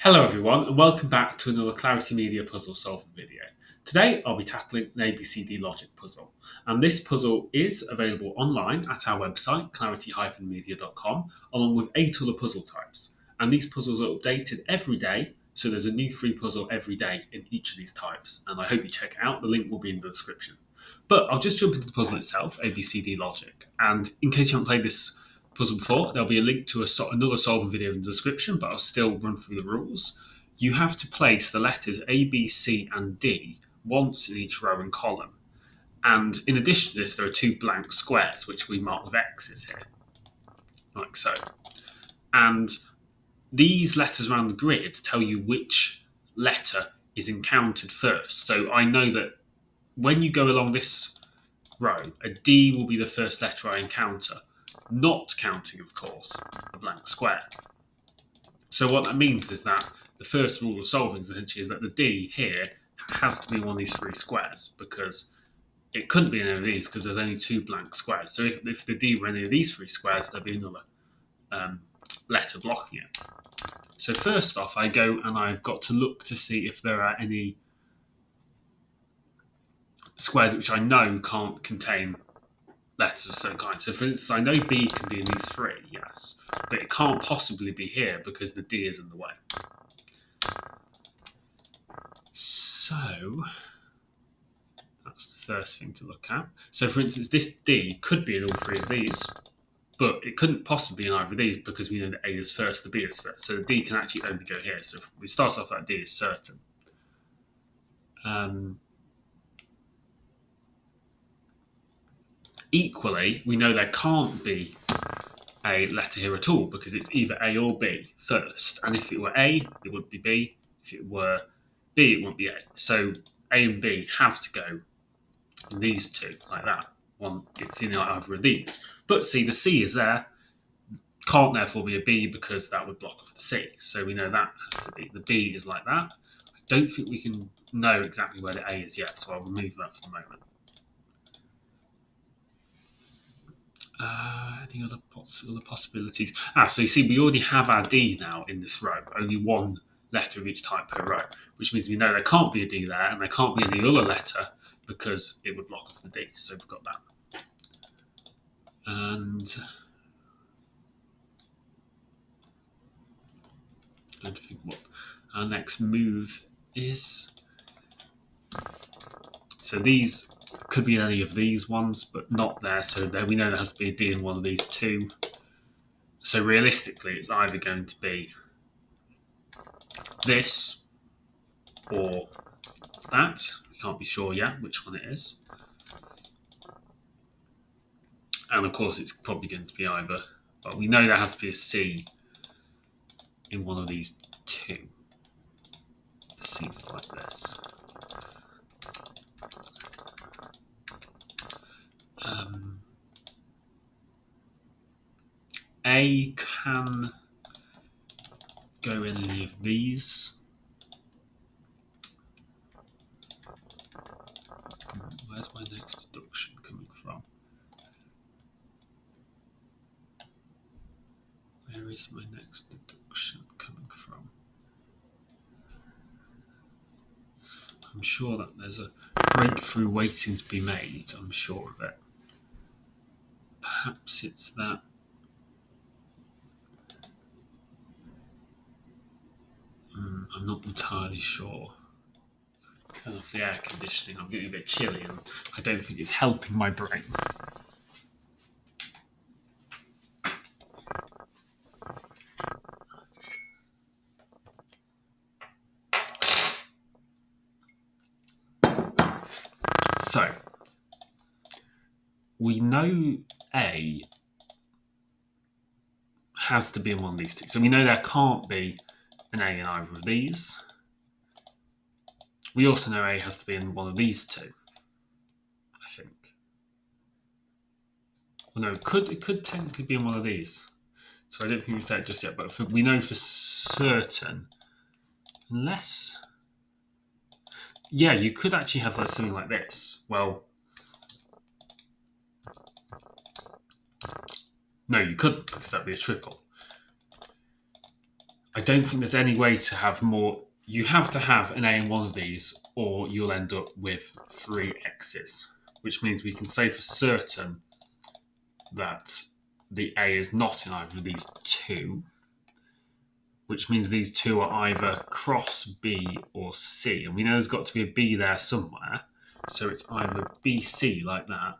Hello everyone and welcome back to another Clarity Media puzzle solving video. Today I'll be tackling an ABCD logic puzzle, and this puzzle is available online at our website clarity-media.com along with 8 other puzzle types, and these puzzles are updated every day, so there's a new free puzzle every day in each of these types, and I hope you check it out. The link will be in the description. But I'll just jump into the puzzle itself, ABCD logic, and in case you haven't played this puzzle before, there'll be a link to another solving video in the description, but I'll still run through the rules. You have to place the letters A, B, C and D once in each row and column. And in addition to this, there are 2 blank squares, which we mark with X's here, like so. And these letters around the grid tell you which letter is encountered first. So I know that when you go along this row, a D will be the first letter I encounter, not counting, of course, a blank square. So what that means is that the first rule of solving essentially is that the D here has to be one of these 3 squares, because it couldn't be any of these because there's only 2 blank squares. So if the D were any of these 3 squares, there'd be another letter blocking it. So first off, I go and I've got to look to see if there are any squares which I know can't contain letters of some kind. So for instance, I know B can be in these 3, yes, but it can't possibly be here because the D is in the way. So that's the first thing to look at. So for instance, this D could be in all 3 of these, but it couldn't possibly be in either of these because we know that A is first, the B is first. So the D can actually only go here. So if we start off that D is certain. Equally, we know there can't be a letter here at all because it's either A or B first. And if it were A, it would be B. If it were B, it wouldn't be A. So A and B have to go in these 2, like that. One, it's in either of these. But see, the C is there. Can't therefore be a B because that would block off the C. So we know that has to be. The B is like that. I don't think we can know exactly where the A is yet, so I'll remove that for the moment. Any other possibilities? So you see, we already have our D now in this row. Only 1 letter of each type per row, which means we know there can't be a D there, and there can't be any other letter because it would block off the D. So we've got that. And I don't think what our next move is. So these could be any of these ones, but not there. So there we know there has to be a D in one of these 2. So realistically, it's either going to be this or that. We can't be sure yet which one it is. And of course, it's probably going to be either, but we know there has to be a C in one of these 2. The C's like this. A can go in any of these. Where's my next deduction coming from? Where is my next deduction coming from? I'm sure that there's a breakthrough waiting to be made. I'm sure of it. Perhaps it's that. I'm not entirely sure. Turn off the air conditioning. I'm getting a bit chilly and I don't think it's helping my brain. So, we know A has to be in one of these 2. So we know there can't be an A in either of these. We also know A has to be in one of these 2, I think. Well, no, it could technically be in one of these. So I don't think we said it just yet, but we know for certain, unless... Yeah, you could actually have something like this. Well, no, you couldn't, because that'd be a triple. I don't think there's any way to have more. You have to have an A in one of these, or you'll end up with 3 X's, which means we can say for certain that the A is not in either of these 2, which means these 2 are either cross B or C. And we know there's got to be a B there somewhere, so it's either BC like that,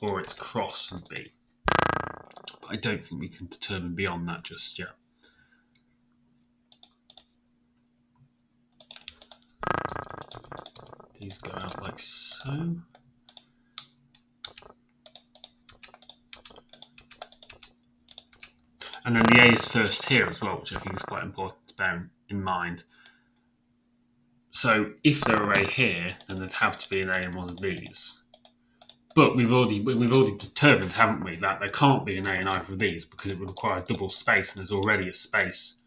or it's cross B. But I don't think we can determine beyond that just yet. These go out like so. And then the A is first here as well, which I think is quite important to bear in mind. So if there were A here, then there'd have to be an A in one of these. But we've already determined, haven't we, that there can't be an A in either of these because it would require a double space, and there's already a space.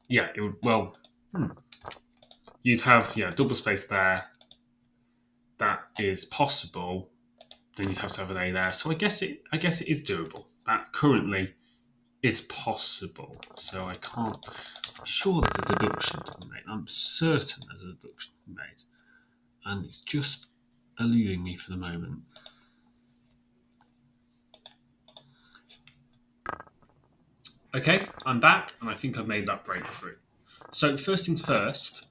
Yeah, it would. Well, you'd have double space there. That is possible. Then you'd have to have an A there. So I guess it is doable. That currently is possible. So I can't. I'm sure there's a deduction to be made. I'm certain there's a deduction to be made, and it's just eluding me for the moment. Okay, I'm back, and I think I've made that breakthrough. So first things first,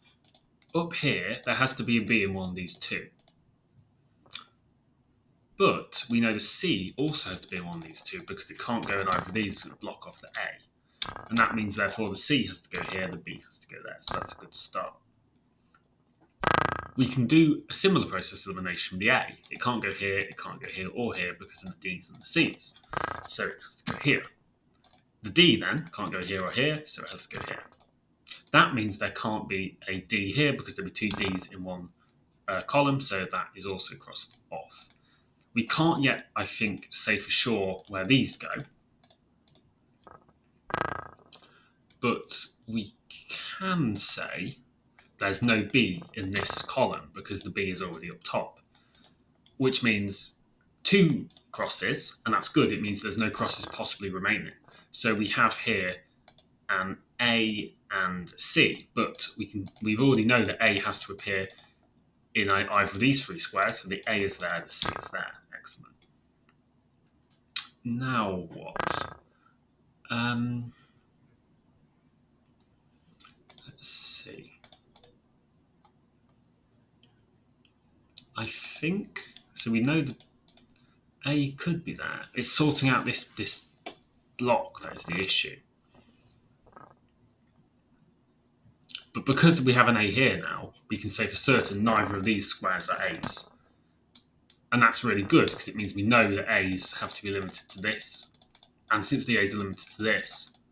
up here, there has to be a B in one of these 2. But we know the C also has to be in one of these 2 because it can't go in either of these to block off the A. And that means, therefore, the C has to go here, the B has to go there. So that's a good start. We can do a similar process of elimination with the A. It can't go here, it can't go here or here because of the D's and the C's. So it has to go here. The D then can't go here or here, so it has to go here. That means there can't be a D here because there'll be 2 D's in one column, so that is also crossed off. We can't yet, I think, say for sure where these go, but we can say there's no B in this column because the B is already up top, which means 2 crosses, and that's good. It means there's no crosses possibly remaining. So we have here an A and C, but we've already know that A has to appear in either of these 3 squares, so the A is there, the C is there. Excellent. Now what? Let's see. I think, so we know that A could be there. It's sorting out this block that is the issue. But because we have an A here now, we can say for certain neither of these squares are A's. And that's really good because it means we know that A's have to be limited to this. And since the A's are limited to this,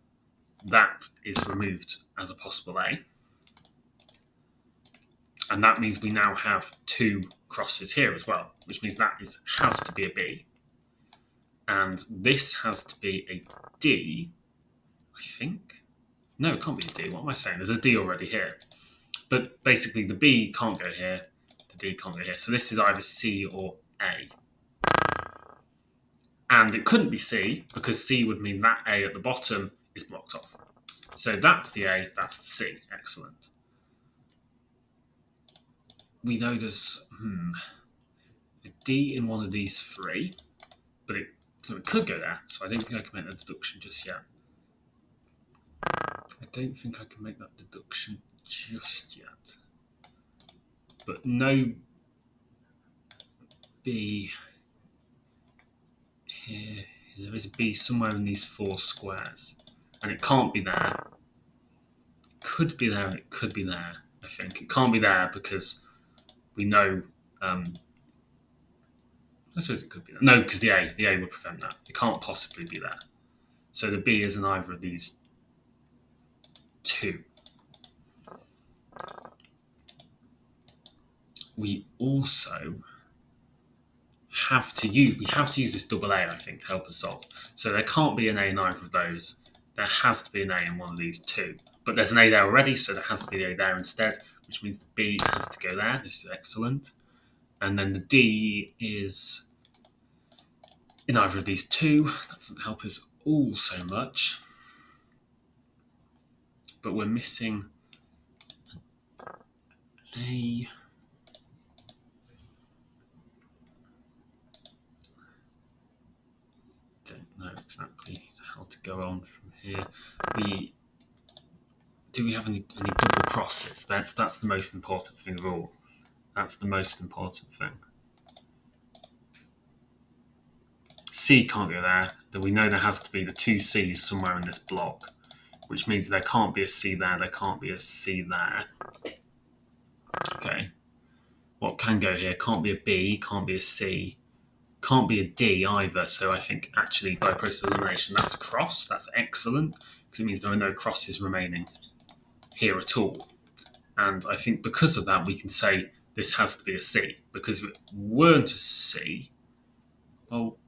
that is removed as a possible A. And that means we now have 2 crosses here as well, which means that has to be a B. And this has to be a D, I think. No, it can't be a D. What am I saying? There's a D already here. But basically the B can't go here, the D can't go here. So this is either C or A. And it couldn't be C because C would mean that A at the bottom is blocked off. So that's the A, that's the C. Excellent. We know there's a D in one of these 3, but it could go there. So I don't think I can make that deduction just yet. But no B here. There is a B somewhere in these 4 squares. And it can't be there. It could be there and it could be there, I think. It can't be there because we know... I suppose it could be there. No, because the A would prevent that. It can't possibly be there. So the B is in either of these 2. We also have to use this double A, I think, to help us solve. So there can't be an A in either of those. There has to be an A in one of these 2. But there's an A there already, so there has to be an A there instead, which means the B has to go there. This is excellent. And then the D is in either of these 2. That doesn't help us all so much. but we're missing A. Don't know exactly how to go on from here. Do we have any double crosses? That's the most important thing of all. That's the most important thing. C can't go there. Then we know there has to be the two C's somewhere in this block, which means there can't be a C there, there can't be a C there. Okay. What can go here? Can't be a B, can't be a C, can't be a D either. So I think actually by process of elimination, that's a cross. That's excellent, because it means there are no crosses remaining here at all. And I think because of that, we can say this has to be a C, because if it weren't a C, well,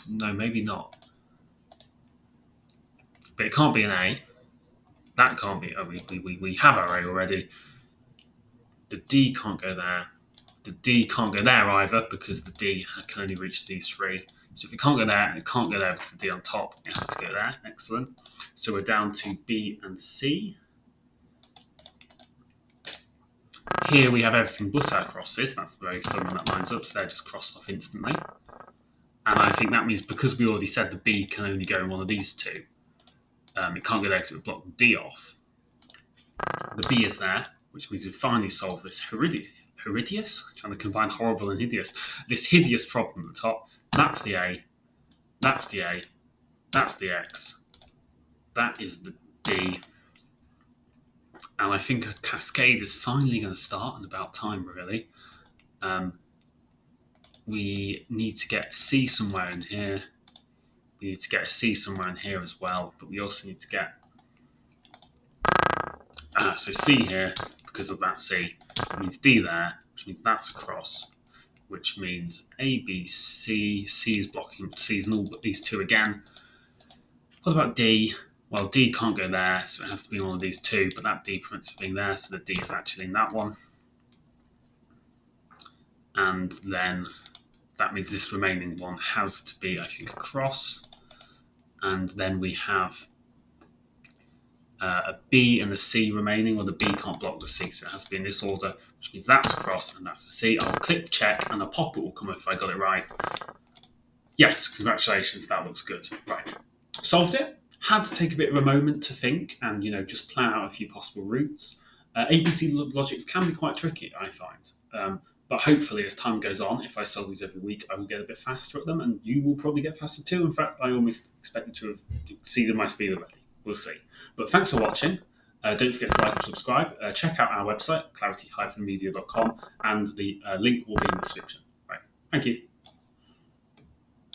no, maybe not. But it can't be an A. That can't be. Oh, we have our A already. The D can't go there. The D can't go there either, because the D can only reach these three. So if it can't go there, it can't go there because the D on top, it has to go there. Excellent. So we're down to B and C. Here we have everything but our crosses. That's very fun when that lines up, so they're just crossed off instantly. And I think that means because we already said the B can only go in one of these two, it can't go there because it would block the D off. The B is there, which means we've finally solved this hideous, trying to combine horrible and hideous, this hideous problem at the top. That's the A, that's the A, that's the X, that is the D. And I think a cascade is finally going to start, and about time really. We need to get a C somewhere in here. We need to get a C somewhere in here as well, but we also need to get so C here, because of that C. It means D there, which means that's a cross, which means A, B, C. C is blocking, C is null, but these two again. What about D? Well, D can't go there, so it has to be one of these two, but that D prevents it being there, so the D is actually in that one. And then that means this remaining one has to be, I think, a cross. And then we have a B and a C remaining, or the B can't block the C, so it has to be in this order, which means that's a cross and that's a C. I'll click check and a pop-up will come up if I got it right. Yes, congratulations, that looks good. Right, solved it. Had to take a bit of a moment to think and, just plan out a few possible routes. ABC logics can be quite tricky, I find. But hopefully, as time goes on, if I solve these every week, I will get a bit faster at them, and you will probably get faster too. In fact, I almost expect you to have exceeded my speed already. We'll see. But thanks for watching. Don't forget to like and subscribe. Check out our website, clarity-media.com, and the link will be in the description. Right. Thank you.